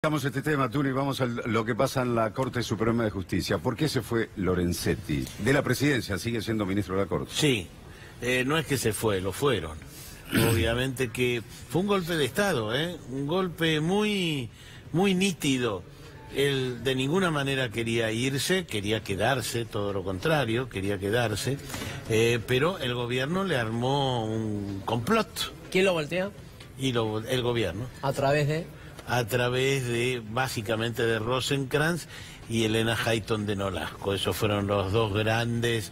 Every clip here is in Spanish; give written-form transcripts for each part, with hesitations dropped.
Dejamos este tema, Tuni, vamos a lo que pasa en la Corte Suprema de Justicia. ¿Por qué se fue Lorenzetti? De la presidencia, sigue siendo ministro de la Corte. Sí, no es que se fue, lo fueron. Obviamente que fue un golpe de Estado, un golpe muy nítido. Él de ninguna manera quería irse, quería quedarse, todo lo contrario, quería quedarse, pero el gobierno le armó un complot. ¿Quién lo voltea? El gobierno. ¿A través de...? A través de, básicamente, de Rosenkrantz y Elena Hayton de Nolasco. Esos fueron los dos grandes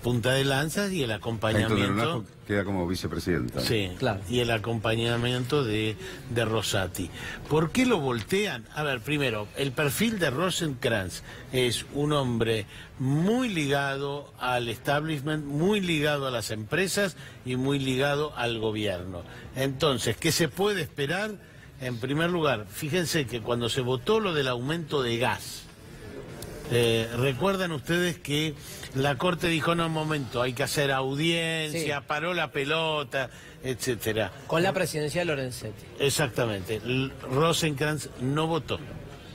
punta de lanzas y el acompañamiento... Hayton de Nolasco queda como vicepresidenta. Sí, claro. Y el acompañamiento de Rosati. ¿Por qué lo voltean? A ver, primero, el perfil de Rosenkrantz es un hombre muy ligado al establishment, muy ligado a las empresas y muy ligado al gobierno. Entonces, ¿qué se puede esperar? En primer lugar, fíjense que cuando se votó lo del aumento de gas, recuerdan ustedes que la Corte dijo, no, un momento, hay que hacer audiencia, sí, paró la pelota, etcétera. Con la presidencia de Lorenzetti. Exactamente. Rosenkrantz no votó.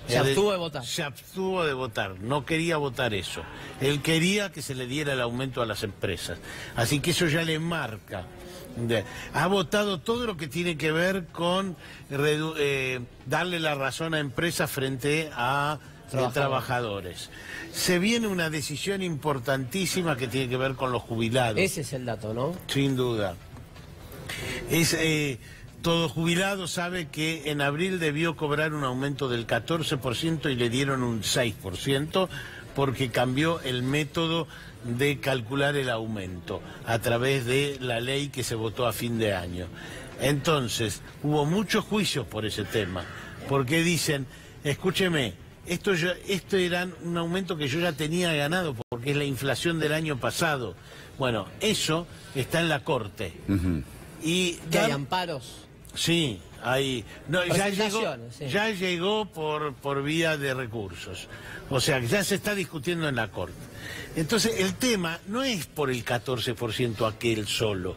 Se abstuvo de votar. Se abstuvo de votar, no quería votar eso. Él quería que se le diera el aumento a las empresas. Así que eso ya le marca. Ha votado todo lo que tiene que ver con darle la razón a empresas frente a trabajadores. Se viene una decisión importantísima que tiene que ver con los jubilados. Ese es el dato, ¿no? Sin duda. Todo jubilado sabe que en abril debió cobrar un aumento del 14% y le dieron un 6%, porque cambió el método de calcular el aumento a través de la ley que se votó a fin de año. Entonces, hubo muchos juicios por ese tema, porque dicen, escúcheme, esto era un aumento que yo ya tenía ganado, porque es la inflación del año pasado. Bueno, eso está en la Corte. ¿Que hay amparos? Sí, hay... No, sí. ya llegó por vía de recursos. O sea, ya se está discutiendo en la Corte. Entonces, el tema no es por el 14% aquel solo.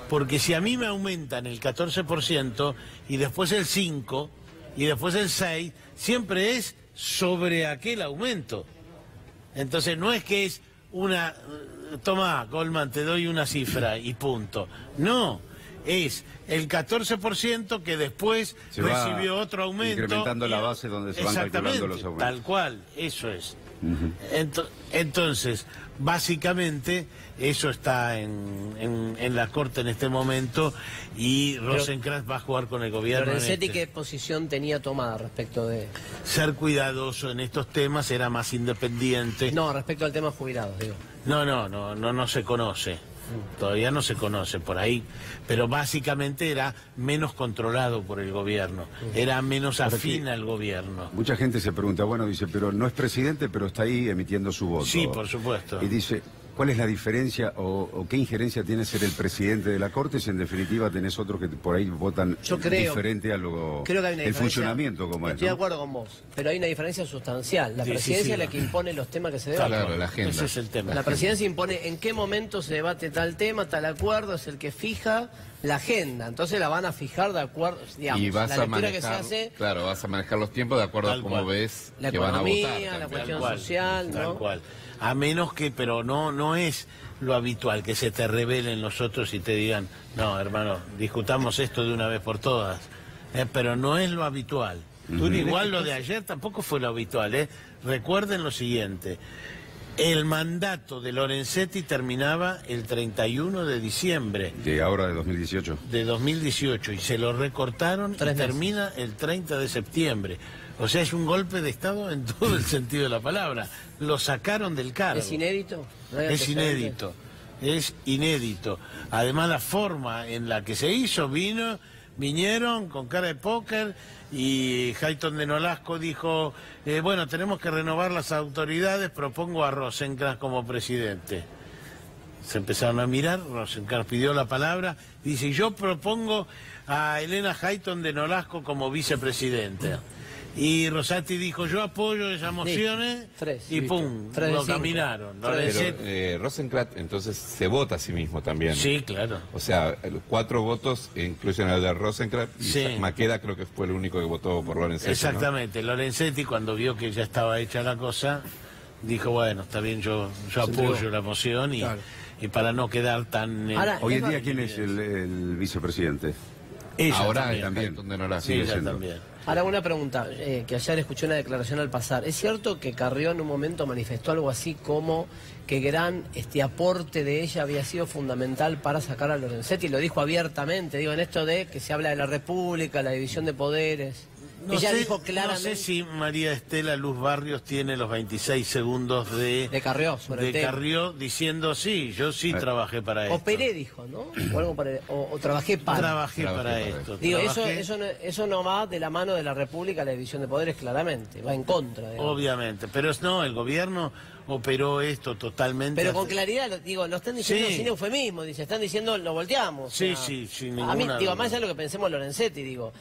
Porque si a mí me aumentan el 14% y después el 5% y después el 6%, siempre es sobre aquel aumento. Entonces, no es que es una... Toma, Goldman, te doy una cifra y punto. No. Es el 14% que después recibió otro aumento. Incrementando la base donde se van calculando los aumentos. Tal cual, eso es. Entonces, básicamente, eso está en la Corte en este momento y Rosenkrantz va a jugar con el gobierno. ¿Lorenzetti qué posición tenía tomada respecto de...? Ser cuidadoso en estos temas, era más independiente. No, respecto al tema jubilados, digo. No se conoce. Todavía no se conoce por ahí, pero básicamente era menos controlado por el gobierno, era menos afín al gobierno. Mucha gente se pregunta, bueno, dice, pero no es presidente, pero está ahí emitiendo su voto. Sí, por supuesto. Y dice, ¿cuál es la diferencia o qué injerencia tiene ser el presidente de la Corte si en definitiva tenés otros que por ahí votan diferente a lo... Creo que hay una el funcionamiento como es, Estoy de acuerdo con vos, pero hay una diferencia sustancial. La presidencia es la que impone los temas que se debaten. Claro, la agenda. Ese es el tema. La presidencia impone en qué momento se debate tal tema, tal acuerdo, es el que fija la agenda. Entonces la van a fijar de acuerdo, digamos, y vas la a lectura manejar, que se hace... Claro, vas a manejar los tiempos de acuerdo a cómo ves la que van a votar. La economía, la cuestión social, ¿no? Tal cual. A menos que, pero no es lo habitual, que se te revelen los otros y te digan, no, hermano, discutamos esto de una vez por todas. Pero no es lo habitual. Igual lo de ayer tampoco fue lo habitual. Recuerden lo siguiente. El mandato de Lorenzetti terminaba el 31 de diciembre. ¿De ahora, de 2018? De 2018, y se lo recortaron y termina el 30 de septiembre. O sea, es un golpe de Estado en todo el sentido de la palabra. Lo sacaron del cargo. ¿Es inédito? Es inédito. Es inédito. Además, la forma en la que se hizo, vinieron con cara de póker y Hayton de Nolasco dijo, bueno, tenemos que renovar las autoridades, propongo a Rosenkrantz como presidente. Se empezaron a mirar, Rosenkrantz pidió la palabra, dice, yo propongo a Elena Hayton de Nolasco como vicepresidente. Y Rosati dijo, yo apoyo esas mociones, y pum, lo caminaron. Pero Rosenkrantz entonces se vota a sí mismo también. Sí, claro. O sea, 4 votos incluyen al de Rosenkrantz, y Maqueda creo que fue el único que votó por Lorenzetti. Exactamente, ¿no? Lorenzetti cuando vio que ya estaba hecha la cosa, dijo, bueno, está bien, yo apoyo la moción y para no quedar tan... Hoy en día, ¿quién es el vicepresidente? Ella ahora también. Sí, ella también. Ahora una pregunta, que ayer escuché una declaración al pasar. ¿Es cierto que Carrió en un momento manifestó algo así como que gran aporte de ella había sido fundamental para sacar a Lorenzetti? Lo dijo abiertamente, digo, en esto de que se habla de la República, la división de poderes. Ella dijo claramente... No sé si María Estela Luz Barrios tiene los 26 segundos de Carrió, sobre de Carrió diciendo, sí, yo sí trabajé para esto. Operé, dijo, ¿no? O, algo o trabajé para... Trabajé para esto. Digo, eso no va de la mano de la República, la división de poderes, claramente, va en contra. Digamos. Obviamente, pero no, el gobierno operó esto totalmente. Pero con claridad, digo, lo están diciendo sin eufemismo, dice, están diciendo, lo volteamos. Sí, sin ninguna... A mí, digo, más allá de lo que pensemos Lorenzetti, digo,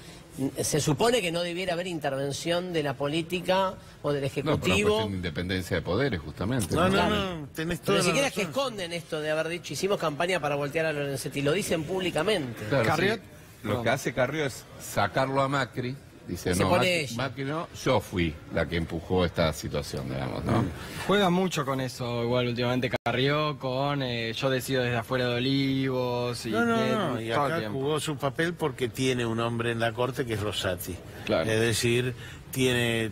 se supone que no debiera haber intervención de la política o del Ejecutivo. No, por una cuestión de independencia de poderes, justamente. No, tenés toda Pero ni siquiera razón. es que esconden esto de haber dicho, hicimos campaña para voltear a Lorenzetti, lo dicen públicamente. Claro, Carrió, lo que hace Carrió es sacarlo a Macri. Dice, Se no, pone Macri no, yo fui la que empujó esta situación, digamos, ¿no? juega mucho con eso, igual últimamente Carrió, con yo decido desde afuera de Olivos. Y No, y todo el acá tiempo. jugó su papel porque tiene un hombre en la corte que es Rosati. Claro. Es decir, tiene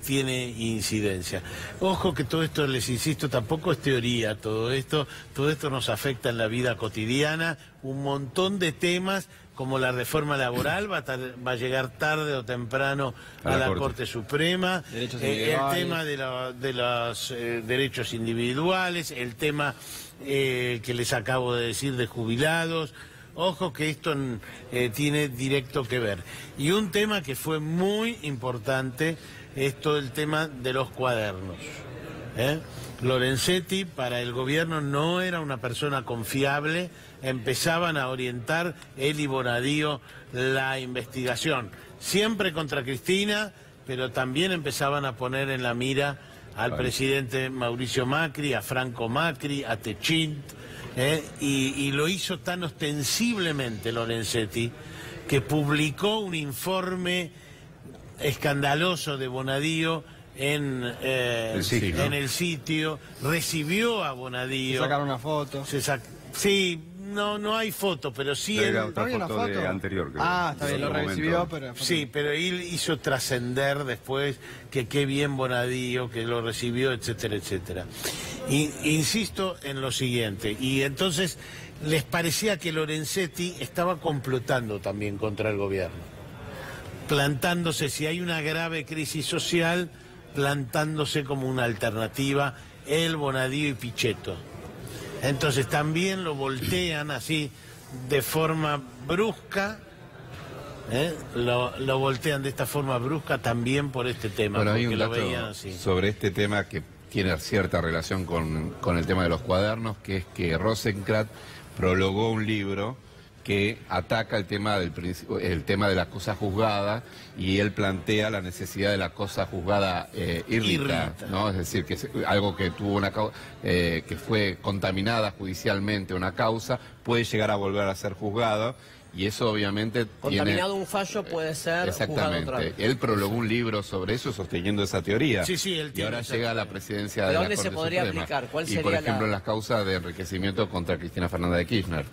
incidencia. Ojo que todo esto, les insisto, tampoco es teoría, todo esto nos afecta en la vida cotidiana, un montón de temas como la reforma laboral va a llegar tarde o temprano a la Corte Suprema, el tema de los derechos individuales, el tema que les acabo de decir de jubilados. Ojo que esto tiene directo que ver. Y un tema que fue muy importante es todo el tema de los cuadernos. Lorenzetti para el gobierno no era una persona confiable, empezaban a orientar él y Bonadío la investigación, siempre contra Cristina, pero también empezaban a poner en la mira al presidente Mauricio Macri, a Franco Macri, a Techint, y lo hizo tan ostensiblemente Lorenzetti que publicó un informe escandaloso de Bonadío en el sitio, recibió a Bonadío. Sacaron una foto. Sí, no hay foto, pero sí... Era otra foto de anterior. Está bien, lo recibió, pero... Sí, pero él hizo trascender después que qué bien Bonadío, que lo recibió, etcétera, etcétera. Insisto en lo siguiente, y entonces les parecía que Lorenzetti estaba complotando también contra el gobierno, plantándose, si hay una grave crisis social, plantándose como una alternativa, él, Bonadío y Pichetto. Entonces también lo voltean así de forma brusca, lo voltean de esta forma brusca también por este tema. Bueno, hay porque un lo dato veían así. sobre este tema que tiene cierta relación con el tema de los cuadernos, que es que Rosenkrantz prologó un libro que ataca el tema de la cosa juzgada, y él plantea la necesidad de la cosa juzgada irrita, ¿no? Es decir, que es algo que tuvo que fue contaminada judicialmente, una causa, puede llegar a volver a ser juzgado, y eso obviamente contaminado un fallo puede ser juzgado otra vez. Él prologó un libro sobre eso sosteniendo esa teoría. Sí, él y ahora llega a la presidencia de la Corte Suprema. ¿Dónde se podría aplicar? ¿Cuál sería por ejemplo, en las causas de enriquecimiento contra Cristina Fernández de Kirchner.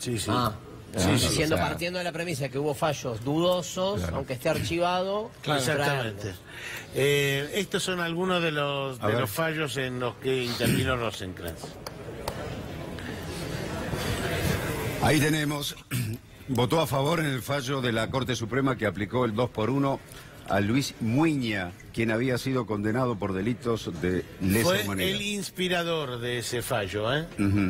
Partiendo de la premisa que hubo fallos dudosos, aunque esté archivado. Exactamente. Estos son algunos de los fallos en los que intervino Rosenkrantz. Ahí tenemos, votó a favor en el fallo de la Corte Suprema que aplicó el 2-1 a Luis Muiña, quien había sido condenado por delitos de lesa humanidad. Fue el inspirador de ese fallo,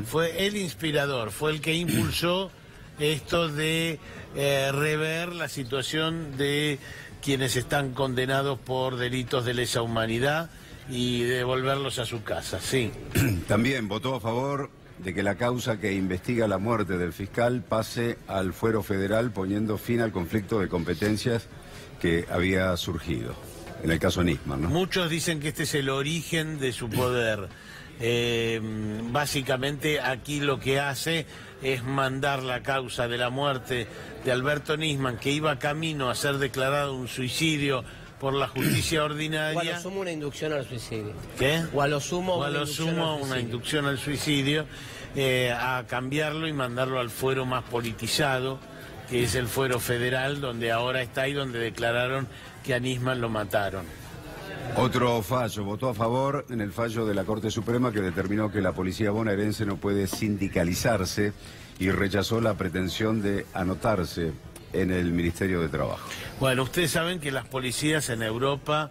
Fue el inspirador, fue el que impulsó esto de rever la situación de quienes están condenados por delitos de lesa humanidad y devolverlos a su casa, sí. También votó a favor de que la causa que investiga la muerte del fiscal pase al fuero federal, poniendo fin al conflicto de competencias que había surgido. en el caso Nisman, ¿no? Muchos dicen que este es el origen de su poder. Básicamente aquí lo que hace es mandar la causa de la muerte de Alberto Nisman, que iba camino a ser declarado un suicidio por la justicia ordinaria. O a lo sumo una inducción al suicidio. ¿Qué? O a lo sumo, una inducción al suicidio, a cambiarlo y mandarlo al fuero más politizado, que es el fuero federal, donde ahora está y donde declararon que a Nisman lo mataron. Otro fallo, votó a favor en el fallo de la Corte Suprema que determinó que la policía bonaerense no puede sindicalizarse y rechazó la pretensión de anotarse en el Ministerio de Trabajo. Bueno, ustedes saben que las policías en Europa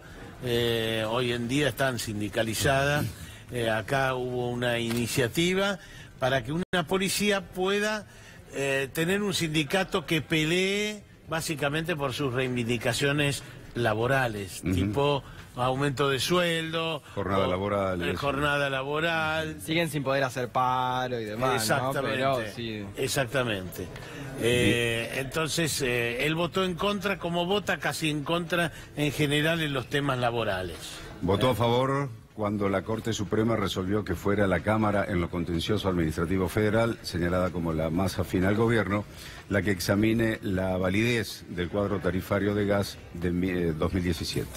hoy en día están sindicalizadas. Acá hubo una iniciativa para que una policía pueda tener un sindicato que pelee básicamente por sus reivindicaciones laborales, tipo aumento de sueldo, jornada laboral. Jornada laboral. Siguen sin poder hacer paro y demás, Exactamente, ¿no? Pero, sí. Exactamente. Entonces, él votó en contra, como vota casi en contra en general en los temas laborales. Votó a favor cuando la Corte Suprema resolvió que fuera la Cámara en lo contencioso administrativo federal, señalada como la más afín al gobierno, la que examine la validez del cuadro tarifario de gas de 2017.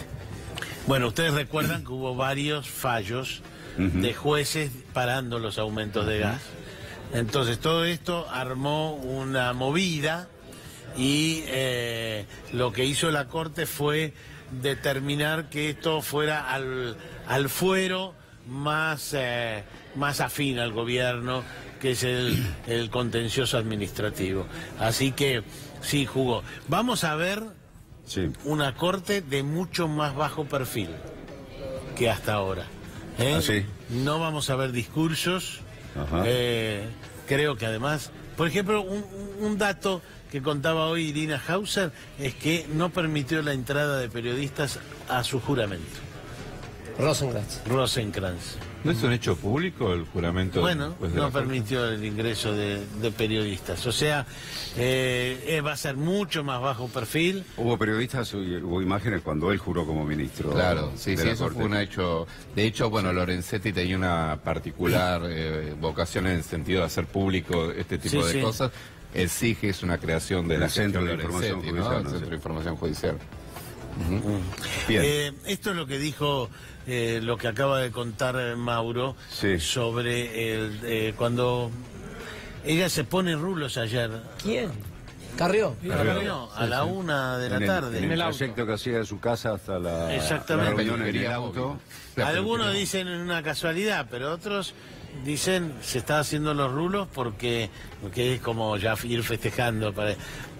Bueno, ustedes recuerdan que hubo varios fallos de jueces parando los aumentos de gas. Entonces todo esto armó una movida y lo que hizo la Corte fue determinar que esto fuera al fuero más afín al gobierno, que es el contencioso administrativo. Así que sí, jugó. Vamos a ver una Corte de mucho más bajo perfil que hasta ahora. ¿Ah, sí? No vamos a ver discursos. Creo que además, por ejemplo, un dato que contaba hoy Irina Hauser es que no permitió la entrada de periodistas a su juramento. Rosenkrantz. ¿No es un hecho público el juramento? Bueno, no permitió el ingreso de periodistas. O sea, va a ser mucho más bajo perfil. Hubo periodistas, hubo imágenes cuando él juró como ministro. Claro, sí, de sí, la eso Corte. fue un hecho. De hecho, bueno, Lorenzetti tenía una particular vocación en el sentido de hacer público este tipo de cosas. El SIG es una creación de la Centro de Lorenzetti, Información ¿no? Judicial, El ¿no? Centro de Información Judicial. Bien. Esto es lo que dijo, lo que acaba de contar Mauro sobre cuando ella se pone rulos ayer. ¿Quién? ¿Carrió? Carrió, a la 1 de la tarde. En el trayecto que hacía de su casa hasta la reunión en el auto. Algunos dicen una casualidad, pero otros dicen se está haciendo los rulos porque es como ya ir festejando para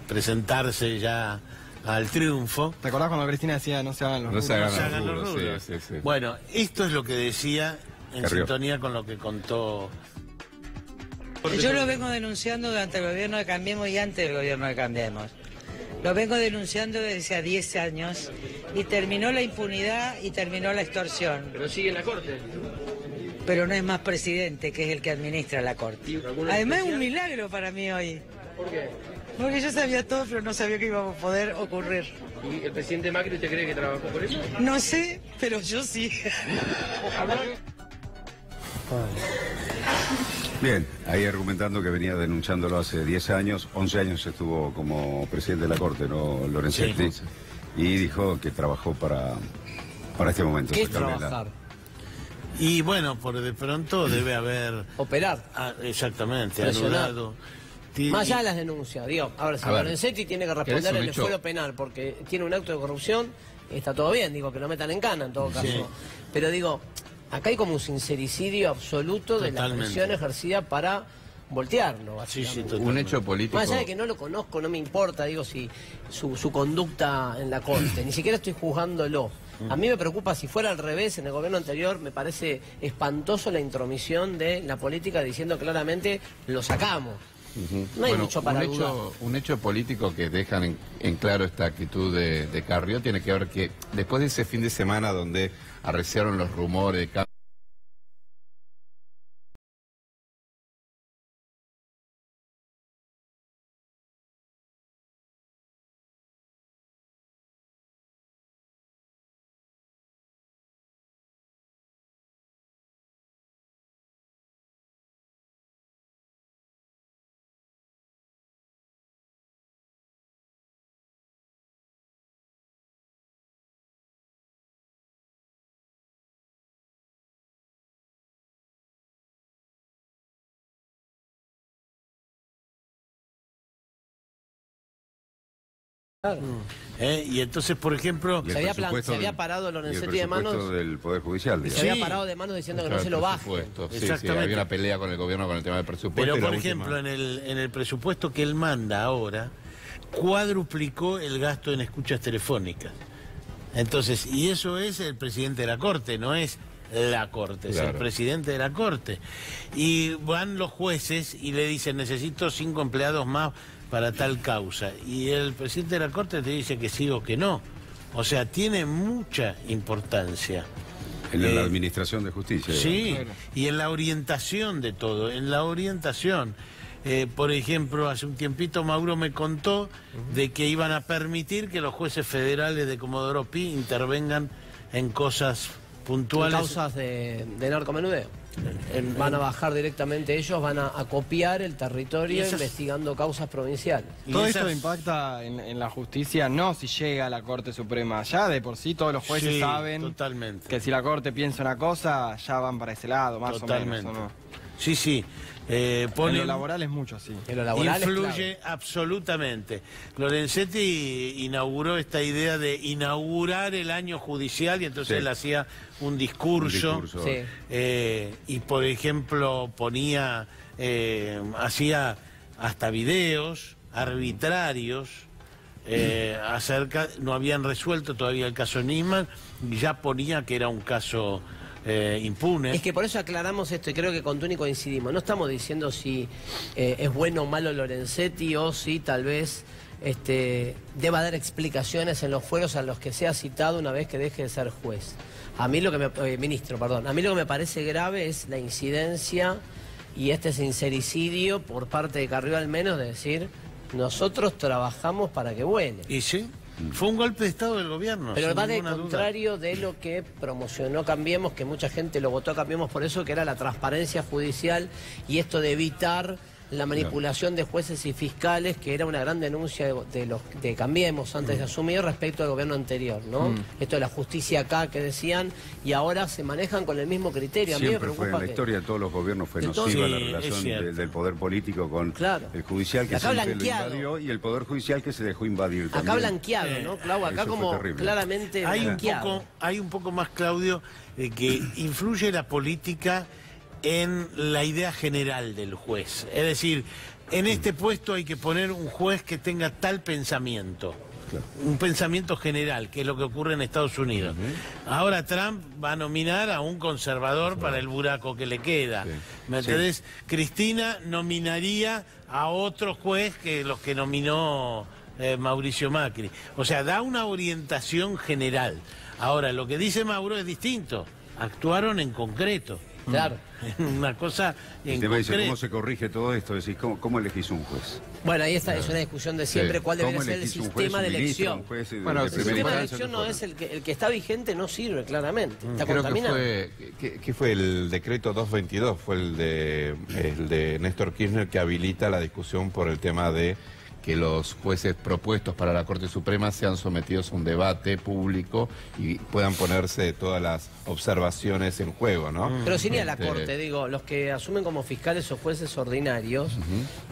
presentarse ya al triunfo. ¿Te acordás cuando Cristina decía no se hagan los No se rulos? hagan los los rulos, rulos. sí. Bueno, esto es lo que decía en Carrió. sintonía con lo que contó. Yo lo vengo denunciando durante el gobierno de Cambiemos y antes del gobierno de Cambiemos. Lo vengo denunciando desde hace 10 años y terminó la impunidad y terminó la extorsión. Pero sigue en la corte. Pero no es más presidente, que es el que administra la corte. Además es un milagro para mí hoy. ¿Por qué? Porque yo sabía todo, pero no sabía que iba a poder ocurrir. ¿Y el presidente Macri usted cree que trabajó por eso? No sé, pero yo sí. Bien, ahí argumentando que venía denunciándolo hace 10 años, 11 años estuvo como presidente de la Corte, ¿no? Lorenzetti, y dijo que trabajó para este momento. ¿Qué es sacarle la- trabajar? Y bueno, por de pronto debe haber... Operar. exactamente, Presionar. anulado. Más allá de las denuncias, digo, ahora si A ver, Lorenzetti tiene que responder ¿querés un en el hecho? fuero penal porque tiene un acto de corrupción, está todo bien, digo, que lo metan en cana en todo caso. Sí. Pero digo, acá hay como un sincericidio absoluto de la Totalmente. presión ejercida para voltearlo, Sí, básicamente. totalmente. Un hecho político. Más allá de que no lo conozco, no me importa, digo, si su conducta en la corte, ni siquiera estoy juzgándolo. A mí me preocupa si fuera al revés, en el gobierno anterior me parece espantoso la intromisión de la política diciendo claramente lo sacamos. No hay Bueno, mucho para dudar. un hecho político que dejan en claro esta actitud de Carrió tiene que ver que después de ese fin de semana donde arreciaron los rumores de Y entonces, por ejemplo... Y el Se había presupuesto parado y el Lorenzetti de manos. presupuesto del Poder Judicial, Se digamos. había Sí. parado de manos diciendo que Claro, no se lo el baje. presupuesto. Sí, sí, Exactamente. había una pelea con el gobierno con el tema del presupuesto. Pero, y la por última- ejemplo, en el presupuesto que él manda ahora, cuadruplicó el gasto en escuchas telefónicas. Entonces, y eso es el presidente de la Corte, no es la Corte, es el Claro. presidente de la Corte. Y van los jueces y le dicen, necesito 5 empleados más para tal causa. Y el presidente de la Corte te dice que sí o que no. O sea, tiene mucha importancia. En la administración de justicia. Sí, Claro. y en la orientación de todo, en la orientación. Por ejemplo, hace un tiempito Mauro me contó de que iban a permitir que los jueces federales de Comodoro Pi intervengan en cosas puntuales. Causas de narcomenudeo. Van a bajar directamente ellos, van a copiar el territorio Y esas- investigando causas provinciales. Y Todo esas- esto impacta en la justicia, no si llega a la Corte Suprema. Ya de por sí todos los jueces Sí, saben totalmente. que si la Corte piensa una cosa, ya van para ese lado, más Totalmente. o menos. ¿O no? Sí, sí. En Pone, lo laboral es mucho así. En lo laboral es influye clave. absolutamente. Lorenzetti inauguró esta idea de inaugurar el año judicial y entonces Sí. él hacía un discurso. Un discurso. Sí. Y por ejemplo hacía hasta videos arbitrarios no habían resuelto todavía el caso Nisman y ya ponía que era un caso impune. Es que por eso aclaramos esto y creo que con Tuni coincidimos. No estamos diciendo si es bueno o malo Lorenzetti o si tal vez deba dar explicaciones en los fueros a los que sea citado una vez que deje de ser juez. A mí lo que ministro, perdón. A mí lo que me parece grave es la incidencia y este sincericidio por parte de Carrió al menos de decir nosotros trabajamos para que vuele. Y sí, fue un golpe de Estado del gobierno. Pero sin va de ninguna duda. contrario de lo que promocionó Cambiemos, que mucha gente lo votó a Cambiemos por eso, que era la transparencia judicial y esto de evitar la manipulación de jueces y fiscales, que era una gran denuncia de Cambiemos antes de asumir respecto al gobierno anterior, ¿no? Esto de la justicia acá que decían, y ahora se manejan con el mismo criterio. A mí me Siempre fue en preocupa la que... historia de todos los gobiernos fue Entonces, nociva la sí, relación es cierto. del poder político con Claro. el judicial que Acá siempre blanqueado. lo invadió y el poder judicial que se dejó invadir Acá también. blanqueado, ¿no, Clau? Acá Eso fue como terrible. claramente blanqueado. Hay un poco más, Claudio, que influye la política en la idea general del juez. Es decir, en este puesto hay que poner un juez que tenga tal pensamiento. Claro. Un pensamiento general, que es lo que ocurre en Estados Unidos. Ahora Trump va a nominar a un conservador para el buraco que le queda. Sí. ¿Me Sí. entendés? Cristina nominaría a otro juez que los que nominó Mauricio Macri. O sea, da una orientación general. Ahora, lo que dice Mauro es distinto. Actuaron en concreto. Claro. Una cosa en El tema dice, concreto. ¿cómo se corrige todo esto? Decís, ¿cómo elegís un juez? Bueno, ahí está, es una discusión de siempre Sí. cuál debería ¿Cómo ser el elegís un sistema juez, de un ministro, elección. un juez de Bueno, El primera sistema de instancia, elección no que es el que está vigente, no sirve claramente. Está Creo que contaminado. que fue el decreto 222, fue el de Néstor Kirchner que habilita la discusión por el tema de que los jueces propuestos para la Corte Suprema sean sometidos a un debate público y puedan ponerse todas las observaciones en juego, ¿no? Pero sin ir a la Este, corte, digo, los que asumen como fiscales o jueces ordinarios,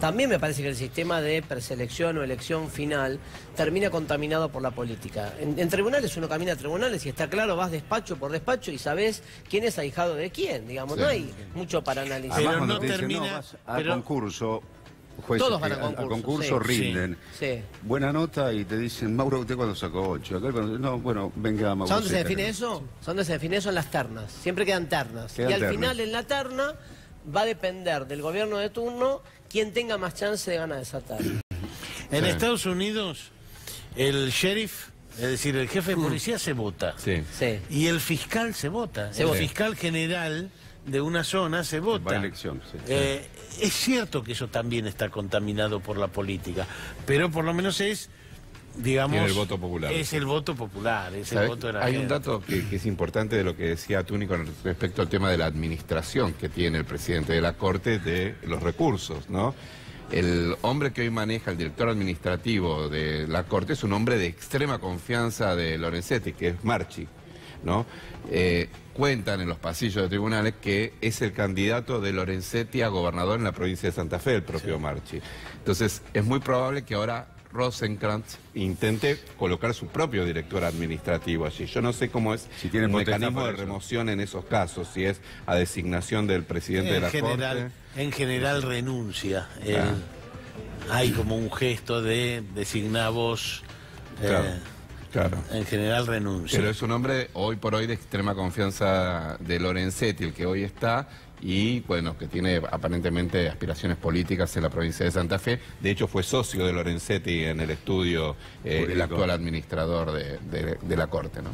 también me parece que el sistema de preselección o elección final termina contaminado por la política. En tribunales uno camina a tribunales y está claro, vas despacho por despacho y sabés quién es ahijado de quién, digamos, Sí. no hay mucho para analizar. Pero Además, cuando no te dicen, termina- vas a pero- concurso, jueces Todos van a que concurso, concurso sí. rinden. Sí. Buena nota y te dicen, Mauro, ¿usted cuándo sacó 8? Acá cuando... No, bueno, venga, Mauro. ¿Sabes dónde se seca. define eso? ¿Sabes dónde se define eso? En las ternas. Siempre quedan ternas. Quedan y al ternas. final, en la terna, va a depender del gobierno de turno quién tenga más chance de ganar esa terna. En Sí. Estados Unidos, el sheriff, es decir, el jefe de policía se vota. Sí. Sí. Y el fiscal se vota. Se el vota. fiscal general de una zona se vota. Va a elección, sí. Es cierto que eso también está contaminado por la política, pero por lo menos es, digamos... Tiene el voto popular. Es el voto popular, es el ¿Sabes? voto de la Hay un gente. dato que es importante de lo que decía Tuni con respecto al tema de la administración que tiene el presidente de la Corte de los recursos, ¿no? El hombre que hoy maneja, el director administrativo de la Corte, es un hombre de extrema confianza de Lorenzetti, que es Marchi, ¿no? Cuentan en los pasillos de tribunales que es el candidato de Lorenzetti a gobernador en la provincia de Santa Fe, el propio Marchi. Entonces, es muy probable que ahora Rosenkrantz intente colocar su propio director administrativo allí. Yo no sé cómo es Si tiene el potestad mecanismo para de eso. remoción en esos casos, si es a designación del presidente de la Corte. En general renuncia. Hay como un gesto de designar vos. Claro. En general renuncia. Pero es un hombre hoy por hoy de extrema confianza de Lorenzetti, el que hoy está, y bueno, que tiene aparentemente aspiraciones políticas en la provincia de Santa Fe. De hecho, fue socio de Lorenzetti en el estudio, el actual administrador de la Corte, ¿no?